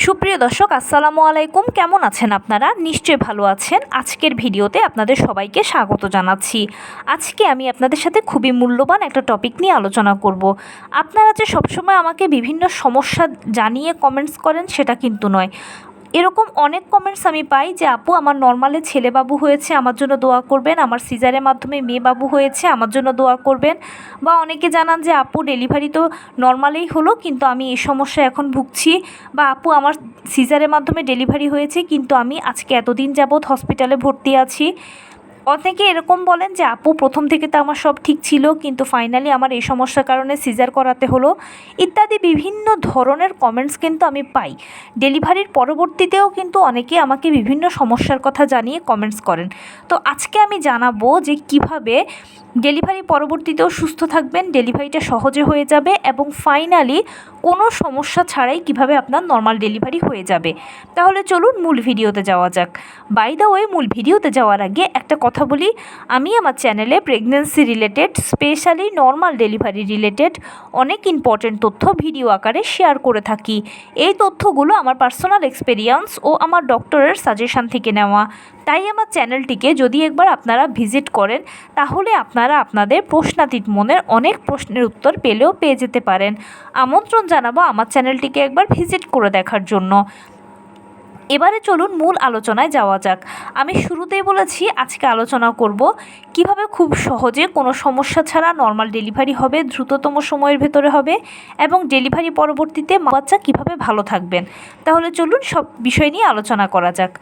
সুপ্রিয় দর্শক, আসসালামু আলাইকুম। কেমন আছেন আপনারা? নিশ্চয়ই ভালো আছেন। আজকের ভিডিওতে আপনাদের সবাইকে স্বাগত জানাচ্ছি। আজকে আমি আপনাদের সাথে খুবই মূল্যবান একটা টপিক নিয়ে আলোচনা করব। আপনারা যে সবসময় আমাকে বিভিন্ন সমস্যা জানিয়ে কমেন্টস করেন সেটা কিন্তু নয়। এরকম অনেক কমেন্টস আমি পাই যে আপু আমার নর্মালে ছেলে বাবু হয়েছে, আমার জন্য দোয়া করবেন। আমার সিজারের মাধ্যমে মেয়ে বাবু হয়েছে, আমার জন্য দোয়া করবেন। বা অনেকে জানান যে আপু ডেলিভারি তো নর্মালেই হলো, কিন্তু আমি এই সমস্যা এখন ভুগছি। বা আপু আমার সিজারের মাধ্যমে ডেলিভারি হয়েছে, কিন্তু আমি আজকে এতদিন যাবৎ হসপিটালে ভর্তি আছি। অনেকে এরকম বলেন যে আপু প্রথম থেকে তো আমার সব ঠিক ছিল, কিন্তু ফাইনালি আমার এই সমস্যার কারণে সিজার করাতে হলো, ইত্যাদি বিভিন্ন ধরনের কমেন্টস কিন্তু আমি পাই। ডেলিভারির পরবর্তীতেও কিন্তু অনেকে আমাকে বিভিন্ন সমস্যার কথা জানিয়ে কমেন্টস করেন। তো আজকে আমি জানাবো যে কিভাবে ডেলিভারি পরবর্তীতেও সুস্থ থাকবেন, ডেলিভারিটা সহজে হয়ে যাবে এবং ফাইনালি কোনো সমস্যা ছাড়াই কিভাবে আপনার নর্মাল ডেলিভারি হয়ে যাবে। তাহলে চলুন মূল ভিডিওতে যাওয়া যাক। বাই দ্য ওয়ে, মূল ভিডিওতে যাওয়ার আগে একটা কথা বলি, আমি আমার চ্যানেলে pregnancy related, specially normal delivery related অনেক ইম্পর্টেন্ট তথ্য ভিডিও আকারে শেয়ার করে থাকি। এই তথ্যগুলো আমার পার্সোনাল এক্সপেরিয়েন্স ও আমার ডক্টরের সাজেশান থেকে নেওয়া। তাই আমার চ্যানেলটিকে যদি একবার আপনারা ভিজিট করেন, তাহলে আপনারা আপনাদের প্রশ্নাতীত মনের অনেক প্রশ্নের উত্তর পেয়ে যেতে পারেন। আমন্ত্রণ জানাবো আমার চ্যানেলটিকে একবার ভিজিট করে দেখার জন্য। এবারে চলুন মূল আলোচনায় যাওয়া যাক। আমি শুরুতেই বলেছি আজকে আলোচনা করব কিভাবে খুব সহজে কোনো সমস্যা ছাড়া নর্মাল ডেলিভারি হবে, দ্রুততম সময়ের ভেতরে হবে এবং ডেলিভারি পরবর্তীতে মা বাচ্চা কীভাবে ভালো থাকবেন। তাহলে চলুন সব বিষয় নিয়ে আলোচনা করা যাক।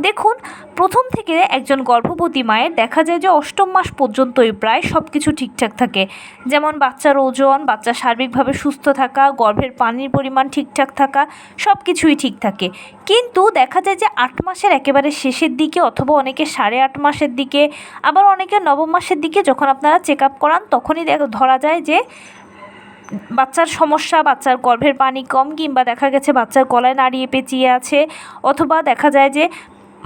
দেখুন, প্রথম থেকে একজন গর্ভবতী মায়ের দেখা যায় যে অষ্টম মাস পর্যন্তই প্রায় সব কিছু ঠিকঠাক থাকে। যেমন বাচ্চার ওজন, বাচ্চা সার্বিকভাবে সুস্থ থাকা, গর্ভের পানির পরিমাণ ঠিকঠাক থাকা, সব কিছুই ঠিক থাকে। কিন্তু দেখা যায় যে 8 মাসের একেবারে শেষের দিকে অথবা অনেকে 8.5 মাসের দিকে, আবার অনেকে নবম মাসের দিকে যখন আপনারা চেক আপ করান তখনই ধরা যায় যে বাচ্চার সমস্যা, বাচ্চার গর্ভের পানি কম, কিংবা দেখা গেছে বাচ্চার গলায় নাড়িয়ে পেঁচিয়ে আছে, অথবা দেখা যায় যে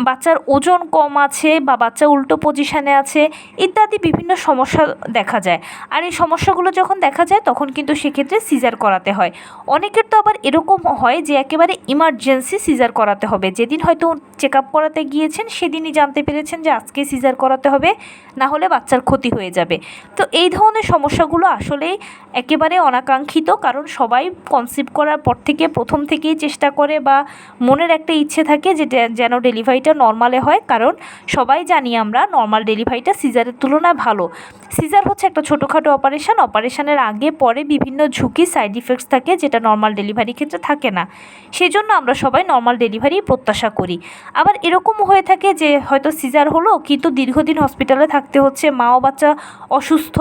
বাচ্চার ওজন কম আছে বা বাচ্চা উল্টো পজিশানে আছে, ইত্যাদি বিভিন্ন সমস্যা দেখা যায়। আর এই সমস্যাগুলো যখন দেখা যায় তখন কিন্তু সেক্ষেত্রে সিজার করাতে হয়। অনেকের তো আবার এরকম হয় যে একেবারে ইমার্জেন্সি সিজার করাতে হবে, যেদিন হয়তো চেক আপ করাতে গিয়েছেন সেদিনই জানতে পেরেছেন যে আজকে সিজার করাতে হবে, না হলে বাচ্চার ক্ষতি হয়ে যাবে। তো এই ধরনের সমস্যাগুলো আসলেই একেবারে অনাকাঙ্ক্ষিত, কারণ সবাই কনসিভ করার পর থেকে প্রথম থেকেই চেষ্টা করে বা মনের একটা ইচ্ছে থাকে যে যেন ডেলিভারিটা নর্মালে হয়, কারণ সবাই জানি আমরা নর্মাল ডেলিভারিটা সিজারের তুলনায় ভালো। সিজার হচ্ছে একটা ছোটোখাটো অপারেশনের আগে পরে বিভিন্ন ঝুঁকি, সাইড ইফেক্টস থাকে, যেটা নর্মাল ডেলিভারির ক্ষেত্রে থাকে না। সেই জন্য আমরা সবাই নর্মাল ডেলিভারি প্রত্যাশা করি। আবার এরকমও হয়ে থাকে যে হয়তো সিজার হলো কিন্তু দীর্ঘদিন হসপিটালে থাকতে হচ্ছে, মা ও বাচ্চা অসুস্থ,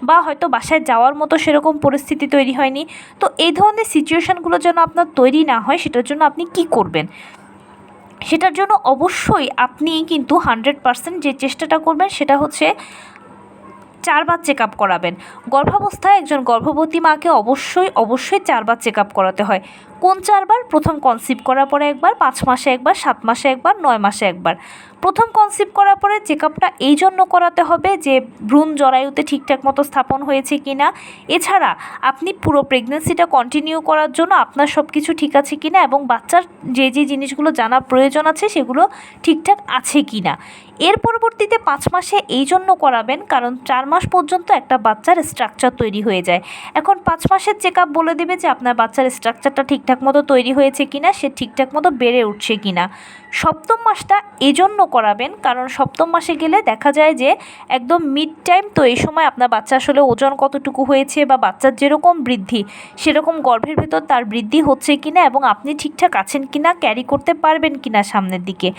বা হয়তো বাসায় যাওয়ার মতো সেরকম পরিস্থিতি তৈরি হয়নি। তো এই ধরনের সিচুয়েশানগুলো যেন আপনার তৈরি না হয়, সেটার জন্য আপনি কি করবেন? সেটার জন্য অবশ্যই আপনি কিন্তু 100% যে চেষ্টাটা করবেন সেটা হচ্ছে 4 বার চেক আপ করাবেন। গর্ভাবস্থায় একজন গর্ভবতী মাকে অবশ্যই 4 বার চেক আপ করাতে হয়। কোন 4 বার? প্রথম কনসিভ করার পরে একবার, 5 মাসে একবার, 7 মাসে একবার, 9 মাসে একবার। প্রথম কনসিভ করার পরে চেক আপটা এই জন্য করাতে হবে যে ভ্রূণ জরায়ুতে ঠিকঠাক মতো স্থাপন হয়েছে কি না, এছাড়া আপনি পুরো প্রেগনেন্সিটা কন্টিনিউ করার জন্য আপনার সব কিছু ঠিক আছে কি না, এবং বাচ্চার যে জিনিসগুলো জানা প্রয়োজন আছে সেগুলো ঠিকঠাক আছে কি না। এর পরবর্তীতে 5 মাসে এই জন্য করাবেন কারণ 4 মাস পর্যন্ত একটা বাচ্চার স্ট্রাকচার তৈরি হয়ে যায়। এখন 5 মাসের চেক আপ বলে দেবে যে আপনার বাচ্চার স্ট্রাকচারটা ঠিকঠাক মতো তৈরি হয়েছে কিনা, সে ঠিকঠাক মতো বেড়ে উঠছে কিনা। সপ্তম মাসটা এই জন্য করাবেন কারণ সপ্তম মাসে গেলে দেখা যায় যে একদম মিড টাইম, তো এই সময় আপনার বাচ্চা আসলে ওজন কতটুকু হয়েছে বা বাচ্চার যেরকম বৃদ্ধি সেরকম গর্ভের ভেতর তার বৃদ্ধি হচ্ছে কিনা এবং আপনি ঠিকঠাক আছেন কিনা, ক্যারি করতে পারবেন কিনা সামনের দিকে।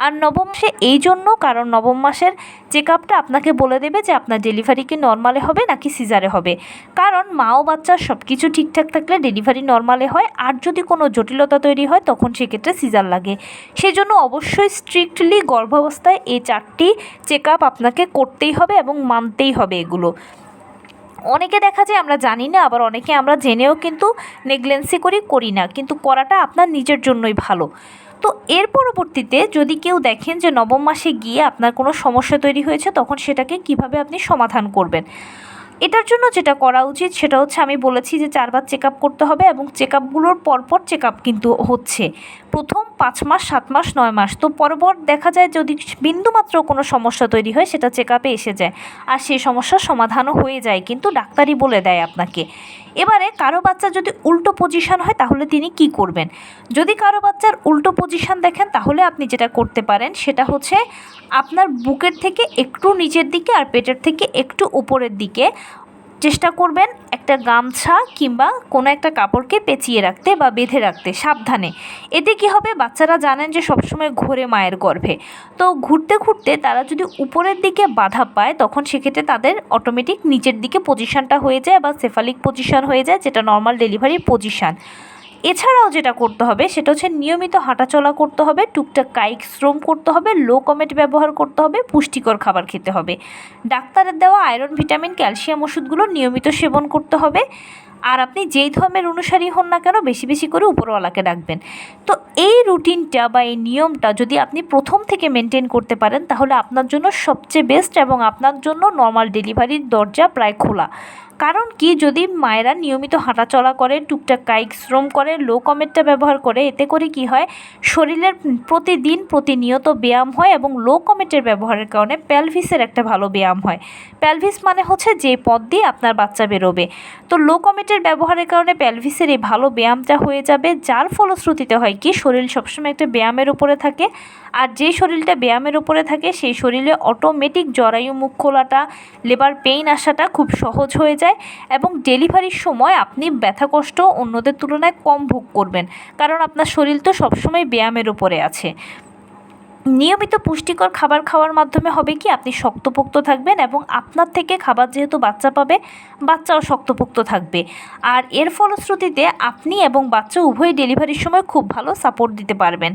আর নবম মাসে এই জন্য কারণ নবম মাসের চেক আপটা আপনাকে বলে দেবে যে আপনার ডেলিভারি কি নর্মালে হবে নাকি সিজারে হবে। কারণ মা ও বাচ্চার সব কিছু ঠিকঠাক থাকলে ডেলিভারি নর্মালে হয়, আর যদি কোনো জটিলতা তৈরি হয় তখন সেক্ষেত্রে সিজার লাগে। সেই জন্য অবশ্যই স্ট্রিক্টলি গর্ভাবস্থায় এই 4টি চেক আপ আপনাকে করতেই হবে এবং মানতেই হবে এগুলো। অনেকে দেখা যায় আমরা জানি না, আবার অনেকে আমরা জেনেও কিন্তু নেগলেন্সি করি না, কিন্তু করাটা আপনার নিজের জন্যই ভালো। তো এর পরবর্তীতে যদি কেউ দেখেন যে নবম মাসে গিয়ে আপনার কোনো সমস্যা তৈরি হয়েছে, তখন সেটাকে কিভাবে আপনি সমাধান করবেন। এটার জন্য যেটা করা উচিত সেটা হচ্ছে, আমি বলেছি যে 4 বার চেক আপ করতে হবে এবং চেক আপগুলোর পরপর চেক আপ কিন্তু হচ্ছে। প্রথম 5 মাস, 7 মাস, 9 মাস, তো পরপর দেখা যায় যদি বিন্দুমাত্র কোনো সমস্যা তৈরি হয় সেটা চেক আপে এসে যায়, আর সেই সমস্যার সমাধানও হয়ে যায়, কিন্তু ডাক্তারই বলে দেয় আপনাকে। এবারে কারো বাচ্চা যদি উল্টো পজিশন হয় তাহলে তিনি কি করবেন? যদি কারো বাচ্চার উল্টো পজিশন দেখেন তাহলে আপনি যেটা করতে পারেন সেটা হচ্ছে আপনার বুকের থেকে একটু নিচের দিকে আর পেটের থেকে একটু উপরের দিকে চেষ্টা করবেন একটা গামছা কিংবা কোনো একটা কাপড়কে পেঁচিয়ে রাখতে বা বেঁধে রাখতে সাবধানে। এতে কি হবে, বাচ্চারা জানেন যে সবসময় ঘোরে মায়ের গর্ভে, তো ঘুরতে ঘুরতে তারা যদি উপরের দিকে বাধা পায় তখন সেক্ষেত্রে তাদের অটোমেটিক নিচের দিকে পজিশানটা হয়ে যায় বা সেফালিক পজিশান হয়ে যায়, যেটা নর্মাল ডেলিভারির পজিশান। এছাড়াও যেটা করতে হবে সেটা হচ্ছে নিয়মিত হাঁটাচলা করতে হবে, টুকটাক কায়িক শ্রম করতে হবে, লো কমেট ব্যবহার করতে হবে, পুষ্টিকর খাবার খেতে হবে। ডাক্তারের দেওয়া আয়রন, ভিটামিন, ক্যালসিয়াম ওষুধগুলো নিয়মিত সেবন করতে হবে। আর আপনি যেই ধর্মের অনুসারী হন না কেন বেশি বেশি করে উপরওয়ালাকে ডাকবেন। তো এই রুটিনটা বা এই নিয়মটা যদি আপনি প্রথম থেকে মেনটেন করতে পারেন তাহলে আপনার জন্য সবচেয়ে বেস্ট, এবং আপনার জন্য নর্মাল ডেলিভারির দরজা প্রায় খোলা। কারণ কি, যদি মায়েরা নিয়মিত হাঁটাচলা করে, টুকটাক কায়িক শ্রম করে, লো কমেটটা ব্যবহার করে, এতে করে কি হয়, শরীরের প্রতিদিন প্রতিনিয়ত ব্যায়াম হয় এবং লো কমেটের ব্যবহারের কারণে প্যালভিসের একটা ভালো ব্যায়াম হয়। প্যালভিস মানে হচ্ছে যে পথ দিয়ে আপনার বাচ্চা বেরোবে। তো লো কমেটের ব্যবহারের কারণে প্যালভিসের এই ভালো ব্যায়ামটা হয়ে যাবে, যার ফলশ্রুতিতে হয় কি, শরীর সবসময় একটা ব্যায়ামের উপরে থাকে। আর যেই শরীরটা ব্যায়ামের উপরে থাকে সেই শরীরে অটোমেটিক জরায়ু মুখ খোলাটা, লেবার পেইন আসাটা খুব সহজ হয়ে যায়, এবং ডেলিভারির সময় আপনি ব্যথা কষ্ট অন্যদের তুলনায় কম ভোগ করবেন, কারণ আপনার শরীর তো সবসময় ব্যায়ামের উপরে আছে। নিয়মিত পুষ্টিকর খাবার খাওয়ার মাধ্যমে হবে কি, আপনি শক্তপোক্ত থাকবেন এবং আপনার থেকে খাবার যেহেতু বাচ্চা পাবে, বাচ্চাও শক্তপোক্ত থাকবে। আর এর ফলশ্রুতিতে আপনি এবং বাচ্চা উভয়ই ডেলিভারির সময় খুব ভালো সাপোর্ট দিতে পারবেন।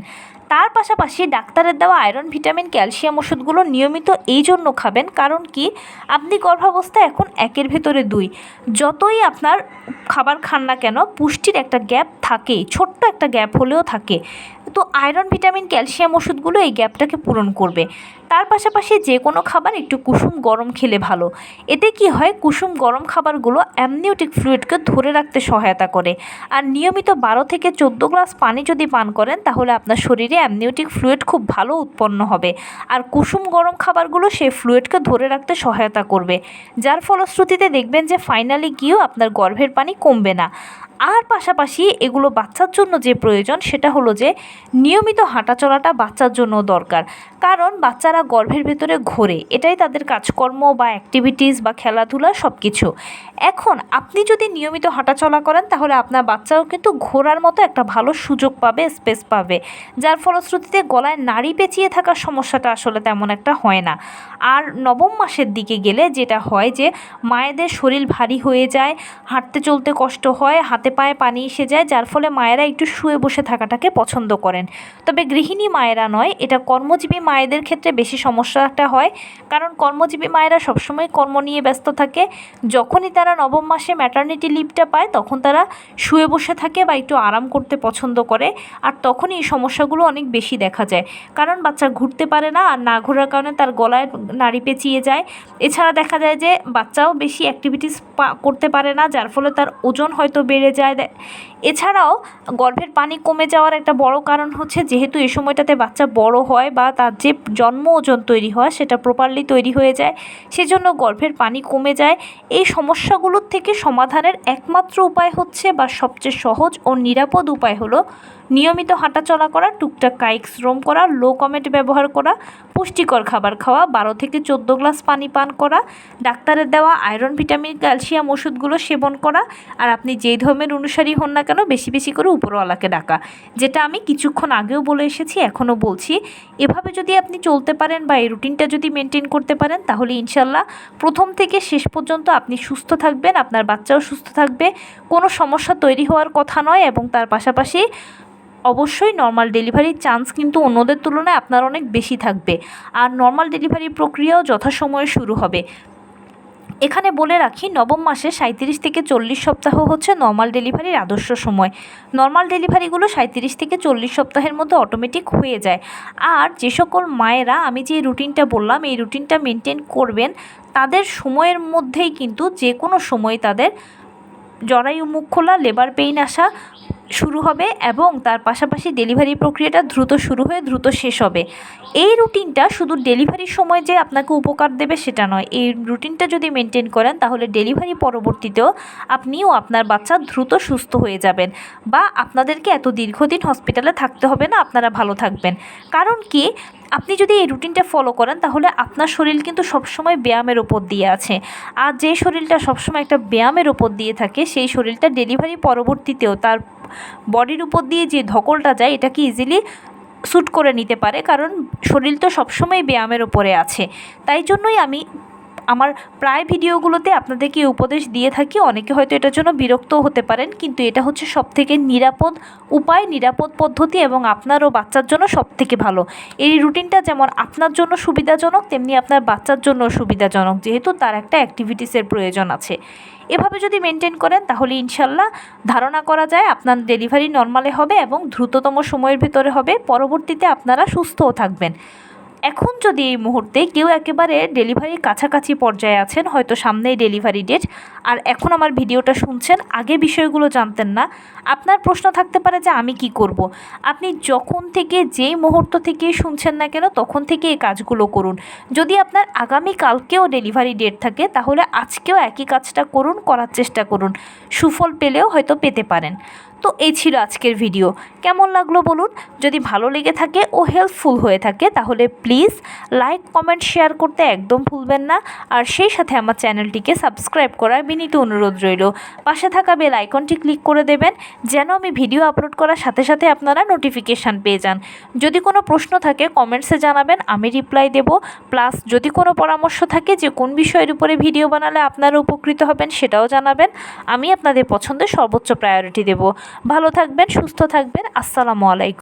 তার পাশাপাশি ডাক্তারের দেওয়া আয়রন, ভিটামিন, ক্যালসিয়াম ওষুধগুলো নিয়মিত এই জন্য খাবেন, কারণ কি, আপনি গর্ভাবস্থায় এখন 1-এর ভেতরে 2, যতই আপনার খাবার খান না কেন পুষ্টির একটা গ্যাপ থাকেই, ছোট্ট একটা গ্যাপ হলেও থাকে। তো আয়রন, ভিটামিন, ক্যালসিয়াম ওষুধগুলো এই গ্যাপটাকে পূরণ করবে। তার পাশাপাশি যে কোনো খাবার একটু কুসুম গরম খেলে ভালো। এতে কি হয়, কুসুম গরম খাবারগুলো অ্যামনিওটিক ফ্লুইডকে ধরে রাখতে সহায়তা করে। আর নিয়মিত 12 থেকে 14 গ্লাস পানি যদি পান করেন তাহলে আপনার শরীরে অ্যামনিওটিক ফ্লুইড খুব ভালো উৎপন্ন হবে। আর কুসুম গরম খাবারগুলো সেই ফ্লুইডকে ধরে রাখতে সহায়তা করবে, যার ফলশ্রুতিতে দেখবেন যে ফাইনালি গিয়েও আপনার গর্ভের পানি কমবে না। আর পাশাপাশি এগুলো বাচ্চার জন্য যে প্রয়োজন সেটা হলো যে নিয়মিত হাঁটাচলাটা বাচ্চার জন্য দরকার, কারণ বাচ্চারা গর্ভের ভেতরে ঘোরে, এটাই তাদের কাজকর্ম বা অ্যাক্টিভিটিস বা খেলাধুলা সব কিছু। এখন আপনি যদি নিয়মিত হাঁটাচলা করেন তাহলে আপনার বাচ্চাও কিন্তু ঘোরার মতো একটা ভালো সুযোগ পাবে, স্পেস পাবে, যার ফলশ্রুতিতে গলায় নাড়ি পেঁচিয়ে থাকার সমস্যাটা আসলে তেমন একটা হয় না। আর নবম মাসের দিকে গেলে যেটা হয় যে মায়েদের শরীর ভারী হয়ে যায়, হাঁটতে চলতে কষ্ট হয়, হাতে পায়ে পানি এসে যায়, যার ফলে মায়েরা একটু শুয়ে বসে থাকাটাকে পছন্দ করেন। তবে গৃহিণী মায়েরা নয়, এটা কর্মজীবী মায়েদের ক্ষেত্রে বেশি সমস্যাটা হয়, কারণ কর্মজীবী মায়েরা সবসময় কর্ম নিয়ে ব্যস্ত থাকে। যখনই তারা নবম মাসে ম্যাটারনিটি লিভটা পায় তখন তারা শুয়ে বসে থাকে বা একটু আরাম করতে পছন্দ করে, আর তখনই এই সমস্যাগুলো অনেক বেশি দেখা যায়, কারণ বাচ্চা ঘুরতে পারে না, আর না ঘোরার কারণে তার গলায় নাড়ি পেঁচিয়ে যায়। এছাড়া দেখা যায় যে বাচ্চাও বেশি অ্যাক্টিভিটিস করতে পারে না, যার ফলে তার ওজন হয়তো বেড়ে যায়। এছাড়াও গর্ভের পানি কমে যাওয়ার একটা বড় কারণ হচ্ছে যেহেতু এই সময়টাতে বাচ্চা বড় হয় বা তার যে জন্ম ওজন তৈরি হয় সেটা প্রপারলি তৈরি হয়ে যায়, সেজন্য গর্ভের পানি কমে যায়। এই সমস্যাগুলোর থেকে সমাধানের একমাত্র উপায় হচ্ছে বা সবচেয়ে সহজ ও নিরাপদ উপায় হলো নিয়মিত হাঁটাচলা করা, টুকটাক কায়িক শ্রম করা, লো কমেট ব্যবহার করা, পুষ্টিকর খাবার খাওয়া, 12 থেকে 14 গ্লাস পানি পান করা, ডাক্তারের দেওয়া আয়রন, ভিটামিন, ক্যালসিয়াম ওষুধগুলো সেবন করা, আর আপনি যেই ধর্মের অনুসারী হন না কেন বেশি বেশি করে উপরওয়ালাকে ডাকা, যেটা আমি কিছুক্ষণ আগেও বলে এসেছি, এখনও বলছি। এভাবে যদি আপনি চলতে পারেন বা এই রুটিনটা যদি মেনটেন করতে পারেন তাহলে ইনশাল্লাহ প্রথম থেকে শেষ পর্যন্ত আপনি সুস্থ থাকবেন, আপনার বাচ্চাও সুস্থ থাকবে, কোনো সমস্যা তৈরি হওয়ার কথা নয়। এবং তার পাশাপাশি অবশ্যই নর্মাল ডেলিভারির চান্স কিন্তু অন্যদের তুলনায় আপনার অনেক বেশি থাকবে, আর নর্মাল ডেলিভারি প্রক্রিয়াও যথাসময়ে শুরু হবে। এখানে বলে রাখি, নবম মাসে 37 থেকে 40 সপ্তাহ হচ্ছে নর্মাল ডেলিভারির আদর্শ সময়। নর্মাল ডেলিভারিগুলো 37 থেকে 40 সপ্তাহের মধ্যে অটোমেটিক হয়ে যায়। আর যে সকল মায়েরা আমি যে রুটিনটা বললাম এই রুটিনটা মেনটেন করবেন, তাদের সময়ের মধ্যেই কিন্তু যে কোনো সময় তাদের জরায়ু মুখ খোলা, লেবার পেইন আসা শুরু হবে এবং তার পাশাপাশি ডেলিভারি প্রক্রিয়াটা দ্রুত শুরু হয়ে দ্রুত শেষ হবে। এই রুটিনটা শুধু ডেলিভারির সময় যে আপনাকে উপকার দেবে সেটা নয়, এই রুটিনটা যদি মেনটেন করেন তাহলে ডেলিভারি পরবর্তীতেও আপনিও আপনার বাচ্চা দ্রুত সুস্থ হয়ে যাবেন বা আপনাদেরকে এত দীর্ঘদিন হসপিটালে থাকতে হবে না, আপনারা ভালো থাকবেন। কারণ কি, আপনি যদি এই রুটিনটা ফলো করেন তাহলে আপনার শরীর কিন্তু সবসময় ব্যায়ামের ওপর দিয়ে আছে। আর যে শরীরটা সবসময় একটা ব্যায়ামের ওপর দিয়ে থাকে সেই শরীরটা ডেলিভারি পরবর্তীতেও তার বডির উপর দিয়ে যে ধকলটা যায় এটাকে ইজিলি শ্যুট করে নিতে পারে, কারণ শরীর তো সবসময় ব্যায়ামের ওপরে আছে। তাই জন্যই আমি আমার প্রায় ভিডিওগুলোতে আপনাদেরকে উপদেশ দিয়ে থাকি। অনেকে হয়তো এটার জন্য বিরক্তও হতে পারেন, কিন্তু এটা হচ্ছে সবথেকে নিরাপদ উপায়, নিরাপদ পদ্ধতি এবং আপনার ও বাচ্চার জন্য সবথেকে ভালো। এই রুটিনটা যেমন আপনার জন্য সুবিধাজনক তেমনি আপনার বাচ্চার জন্য সুবিধাজনক, যেহেতু তার একটা অ্যাক্টিভিটিসের প্রয়োজন আছে। এভাবে যদি মেনটেন করেন তাহলে ইনশাল্লাহ ধারণা করা যায় আপনার ডেলিভারি নর্মালে হবে এবং দ্রুততম সময়ের ভেতরে হবে, পরবর্তীতে আপনারা সুস্থও থাকবেন। এখন যদি এই মুহূর্তে কেউ একেবারে ডেলিভারির কাছাকাছি পর্যায়ে আছেন, হয়তো সামনেই ডেলিভারি ডেট, আর এখন আমার ভিডিওটা শুনছেন, আগে বিষয়গুলো জানতেন না, আপনার প্রশ্ন থাকতে পারে যে আমি কি করব। আপনি যখন থেকে যেই মুহূর্ত থেকে শুনছেন না কেন তখন থেকে এই কাজগুলো করুন। যদি আপনার আগামীকালকেও ডেলিভারি ডেট থাকে তাহলে আজকেও একই কাজটা করুন, করার চেষ্টা করুন, সুফল পেলেও হয়তো পেতে পারেন। তো এই ছিল আজকের ভিডিও। কেমন লাগলো বলুন। যদি ভালো লেগে থাকে ও হেল্পফুল হয়ে থাকে তাহলে প্লিজ লাইক, কমেন্ট, শেয়ার করতে একদম ভুলবেন না। আর সেই সাথে আমার চ্যানেলটিকে সাবস্ক্রাইব করার বিনীত অনুরোধ রইল। পাশে থাকা বেল আইকনটি ক্লিক করে দেবেন যেন আমি ভিডিও আপলোড করার সাথে সাথে আপনারা নোটিফিকেশান পেয়ে যান। যদি কোনো প্রশ্ন থাকে কমেন্টসে জানাবেন, আমি রিপ্লাই দেব। প্লাস যদি কোনো পরামর্শ থাকে যে কোন বিষয়ের উপরে ভিডিও বানালে আপনারা উপকৃত হবেন সেটাও জানাবেন। আমি আপনাদের পছন্দের সর্বোচ্চ প্রায়োরিটি দেব। ভালো থাকবেন, সুস্থ থাকবেন। আসসালামু আলাইকুম।